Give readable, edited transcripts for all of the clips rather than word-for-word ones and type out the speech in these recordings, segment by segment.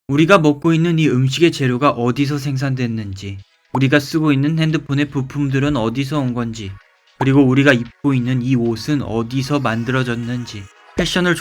우리가 먹고 있는 이 음식의 재료가 어디서 생산됐는지, 우리가 쓰고 있는 핸드폰의 부품들은 어디서 온 건지, 그리고 우리가 입고 있는 이 옷은 어디서 만들어졌는지. 패션을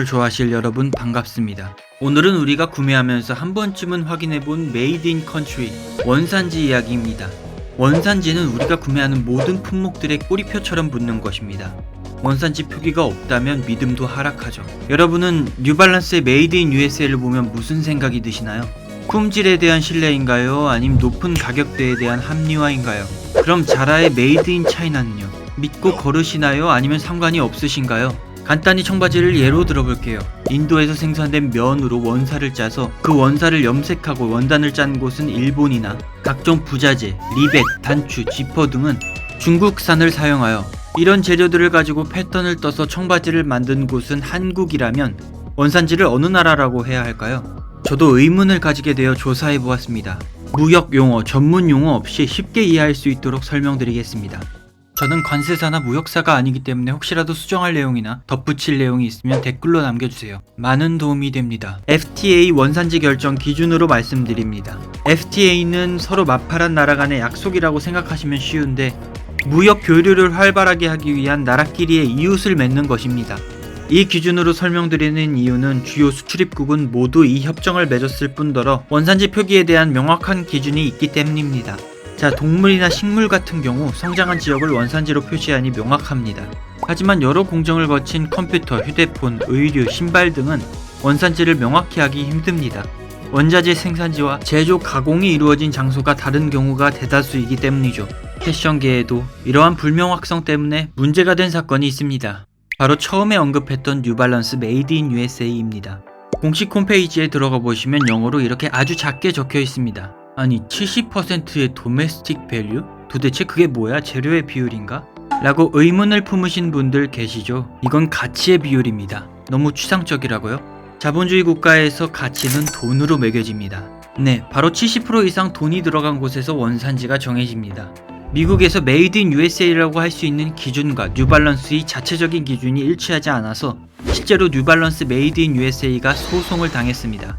좋아하실 여러분 반갑습니다. 오늘은 우리가 구매하면서 한 번쯤은 확인해본 메이드 인 컨트리, 원산지 이야기입니다. 원산지는 우리가 구매하는 모든 품목들의 꼬리표처럼 붙는 것입니다. 원산지 표기가 없다면 믿음도 하락하죠. 여러분은 뉴발란스의 메이드 인 USA를 보면 무슨 생각이 드시나요? 품질에 대한 신뢰인가요? 아니면 높은 가격대에 대한 합리화인가요? 그럼 자라의 메이드 인 차이나는요? 믿고 거르시나요? 아니면 상관이 없으신가요? 간단히 청바지를 예로 들어볼게요. 인도에서 생산된 면으로 원사를 짜서 그 원사를 염색하고 원단을 짠 곳은 일본이나 각종 부자재, 리벳, 단추, 지퍼 등은 중국산을 사용하여 이런 재료들을 가지고 패턴을 떠서 청바지를 만든 곳은 한국이라면 원산지를 어느 나라라고 해야 할까요? 저도 의문을 가지게 되어 조사해 보았습니다. 무역 용어, 전문 용어 없이 쉽게 이해할 수 있도록 설명드리겠습니다. 저는 관세사나 무역사가 아니기 때문에 혹시라도 수정할 내용이나 덧붙일 내용이 있으면 댓글로 남겨주세요. 많은 도움이 됩니다. FTA 원산지 결정 기준으로 말씀드립니다. FTA는 서로 마팔한 나라 간의 약속이라고 생각하시면 쉬운데 무역 교류를 활발하게 하기 위한 나라끼리의 이웃을 맺는 것입니다. 이 기준으로 설명드리는 이유는 주요 수출입국은 모두 이 협정을 맺었을 뿐더러 원산지 표기에 대한 명확한 기준이 있기 때문입니다. 자, 동물이나 식물 같은 경우 성장한 지역을 원산지로 표시하니 명확합니다. 하지만 여러 공정을 거친 컴퓨터, 휴대폰, 의류, 신발 등은 원산지를 명확히 하기 힘듭니다. 원자재 생산지와 제조, 가공이 이루어진 장소가 다른 경우가 대다수이기 때문이죠. 패션계에도 이러한 불명확성 때문에 문제가 된 사건이 있습니다. 바로 처음에 언급했던 뉴발란스 메이드 인 USA입니다. 공식 홈페이지에 들어가 보시면 영어로 이렇게 아주 작게 적혀 있습니다. 아니 70%의 도메스틱 밸류? 도대체 그게 뭐야? 재료의 비율인가? 라고 의문을 품으신 분들 계시죠? 이건 가치의 비율입니다. 너무 추상적이라고요? 자본주의 국가에서 가치는 돈으로 매겨집니다. 네, 바로 70% 이상 돈이 들어간 곳에서 원산지가 정해집니다. 미국에서 메이드 인 USA라고 할 수 있는 기준과 뉴발란스의 자체적인 기준이 일치하지 않아서 실제로 뉴발란스 메이드 인 USA가 소송을 당했습니다.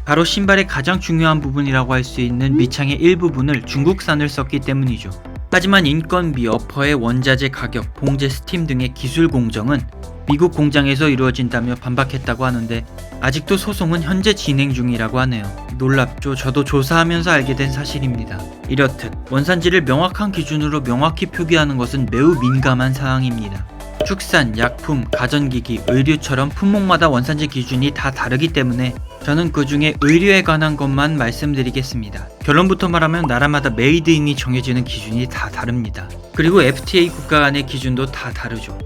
바로 신발의 가장 중요한 부분이라고 할 수 있는 밑창의 일부분을 중국산을 썼기 때문이죠. 하지만 인건비, 어퍼의 원자재 가격, 봉제 스팀 등의 기술 공정은 미국 공장에서 이루어진다며 반박했다고 하는데 아직도 소송은 현재 진행 중이라고 하네요. 놀랍죠? 저도 조사하면서 알게 된 사실입니다. 이렇듯 원산지를 명확한 기준으로 명확히 표기하는 것은 매우 민감한 사항입니다. 축산, 약품, 가전기기, 의류처럼 품목마다 원산지 기준이 다 다르기 때문에 저는 그 중에 의류에 관한 것만 말씀드리겠습니다. 결론부터 말하면 나라마다 메이드 인이 정해지는 기준이 다 다릅니다. 그리고 FTA 국가 간의 기준도 다 다르죠.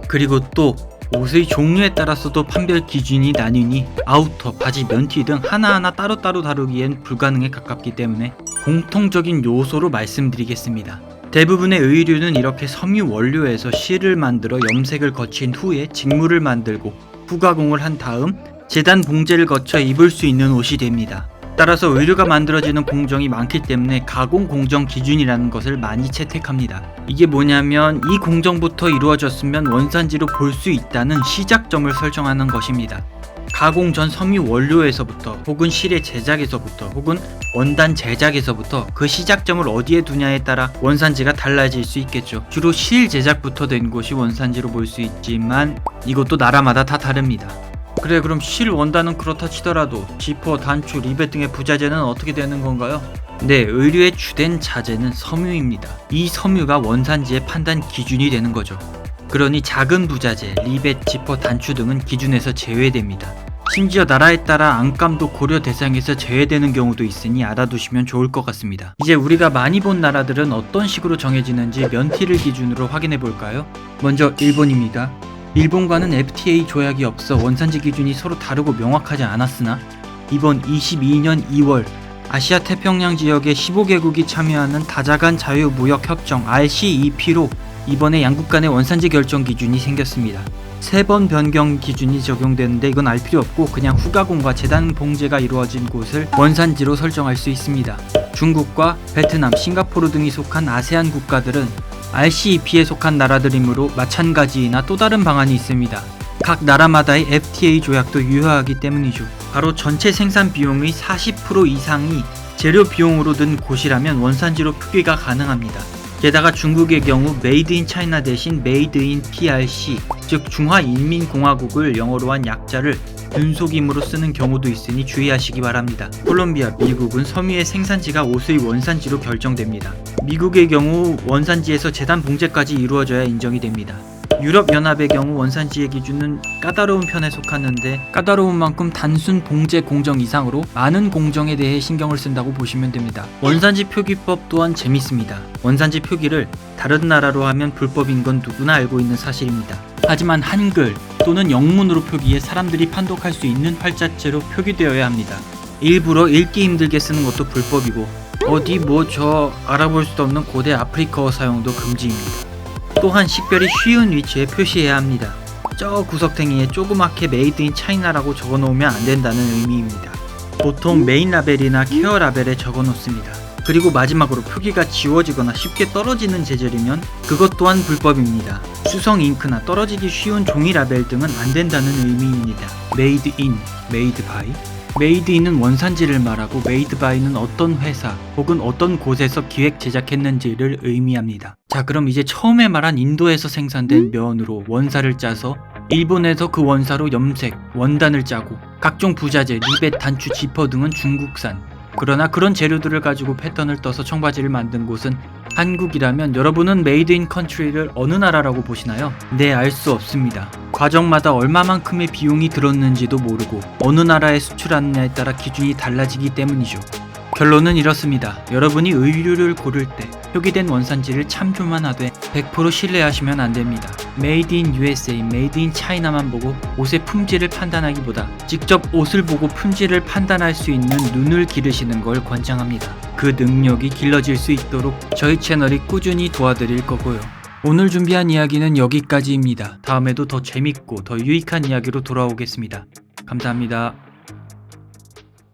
그리고 또 옷의 종류에 따라서도 판별 기준이 나뉘니 아우터, 바지, 면티 등 하나하나 따로따로 다루기엔 불가능에 가깝기 때문에 공통적인 요소로 말씀드리겠습니다. 대부분의 의류는 이렇게 섬유 원료에서 실을 만들어 염색을 거친 후에 직물을 만들고 후가공을 한 다음 재단 봉제를 거쳐 입을 수 있는 옷이 됩니다. 따라서 의류가 만들어지는 공정이 많기 때문에 가공 공정 기준이라는 것을 많이 채택합니다. 이게 뭐냐면 이 공정부터 이루어졌으면 원산지로 볼 수 있다는 시작점을 설정하는 것입니다. 가공 전 섬유 원료에서부터 혹은 실의 제작에서부터 혹은 원단 제작에서부터 그 시작점을 어디에 두냐에 따라 원산지가 달라질 수 있겠죠. 주로 실 제작부터 된 곳이 원산지로 볼 수 있지만 이것도 나라마다 다 다릅니다. 그래, 그럼 실 원단은 그렇다 치더라도 지퍼, 단추, 리벳 등의 부자재는 어떻게 되는 건가요? 네, 의류의 주된 자재는 섬유입니다. 이 섬유가 원산지의 판단 기준이 되는 거죠. 그러니 작은 부자재, 리벳, 지퍼, 단추 등은 기준에서 제외됩니다. 심지어 나라에 따라 안감도 고려 대상에서 제외되는 경우도 있으니 알아두시면 좋을 것 같습니다. 이제 우리가 많이 본 나라들은 어떤 식으로 정해지는지 면티를 기준으로 확인해 볼까요? 먼저 일본입니다. 일본과는 FTA 조약이 없어 원산지 기준이 서로 다르고 명확하지 않았으나 이번 22년 2월 아시아 태평양 지역의 15개국이 참여하는 다자간 자유무역협정 RCEP로 이번에 양국 간의 원산지 결정 기준이 생겼습니다. 3번 변경 기준이 적용되는데 이건 알 필요 없고 그냥 후가공과 재단 봉제가 이루어진 곳을 원산지로 설정할 수 있습니다. 중국과 베트남, 싱가포르 등이 속한 아세안 국가들은 RCEP에 속한 나라들이므로 마찬가지이나 또 다른 방안이 있습니다. 각 나라마다의 FTA 조약도 유효하기 때문이죠. 바로 전체 생산 비용의 40% 이상이 재료 비용으로 든 곳이라면 원산지로 표기가 가능합니다. 게다가 중국의 경우 메이드 인 차이나 대신 메이드 인 PRC, 즉 중화인민공화국을 영어로 한 약자를 분속임으로 쓰는 경우도 있으니 주의하시기 바랍니다. 콜롬비아, 미국은 섬유의 생산지가 옷의 원산지로 결정됩니다. 미국의 경우 원산지에서 재단 봉제까지 이루어져야 인정이 됩니다. 유럽연합의 경우 원산지의 기준은 까다로운 편에 속하는데 까다로운 만큼 단순 봉제 공정 이상으로 많은 공정에 대해 신경을 쓴다고 보시면 됩니다. 원산지 표기법 또한 재밌습니다. 원산지 표기를 다른 나라로 하면 불법인 건 누구나 알고 있는 사실입니다. 하지만 한글 또는 영문으로 표기해 사람들이 판독할 수 있는 활자체로 표기되어야 합니다. 일부러 읽기 힘들게 쓰는 것도 불법이고 어디 저 알아볼 수도 없는 고대 아프리카어 사용도 금지입니다. 또한 식별이 쉬운 위치에 표시해야 합니다. 저 구석탱이에 조그맣게 메이드 인 차이나라고 적어놓으면 안 된다는 의미입니다. 보통 메인 라벨이나 케어 라벨에 적어놓습니다. 그리고 마지막으로 표기가 지워지거나 쉽게 떨어지는 재질이면 그것 또한 불법입니다. 수성 잉크나 떨어지기 쉬운 종이 라벨 등은 안 된다는 의미입니다. 메이드 인, 메이드 바이. 메이드 인은 원산지를 말하고 메이드 바이는 어떤 회사 혹은 어떤 곳에서 기획 제작했는지를 의미합니다. 자, 그럼 이제 처음에 말한 인도에서 생산된 면으로 원사를 짜서 일본에서 그 원사로 염색, 원단을 짜고 각종 부자재, 리벳, 단추, 지퍼 등은 중국산. 그러나 그런 재료들을 가지고 패턴을 떠서 청바지를 만든 곳은 한국이라면 여러분은 메이드 인 컨트리를 어느 나라라고 보시나요? 네, 알 수 없습니다. 과정마다 얼마만큼의 비용이 들었는지도 모르고 어느 나라에 수출하느냐에 따라 기준이 달라지기 때문이죠. 결론은 이렇습니다. 여러분이 의류를 고를 때 표기된 원산지를 참조만 하되 100% 신뢰하시면 안됩니다. 메이드 인 USA, 메이드 인 차이나만 보고 옷의 품질을 판단하기보다 직접 옷을 보고 품질을 판단할 수 있는 눈을 기르시는 걸 권장합니다. 그 능력이 길러질 수 있도록 저희 채널이 꾸준히 도와드릴 거고요. 오늘 준비한 이야기는 여기까지입니다. 다음에도 더 재밌고 더 유익한 이야기로 돌아오겠습니다. 감사합니다.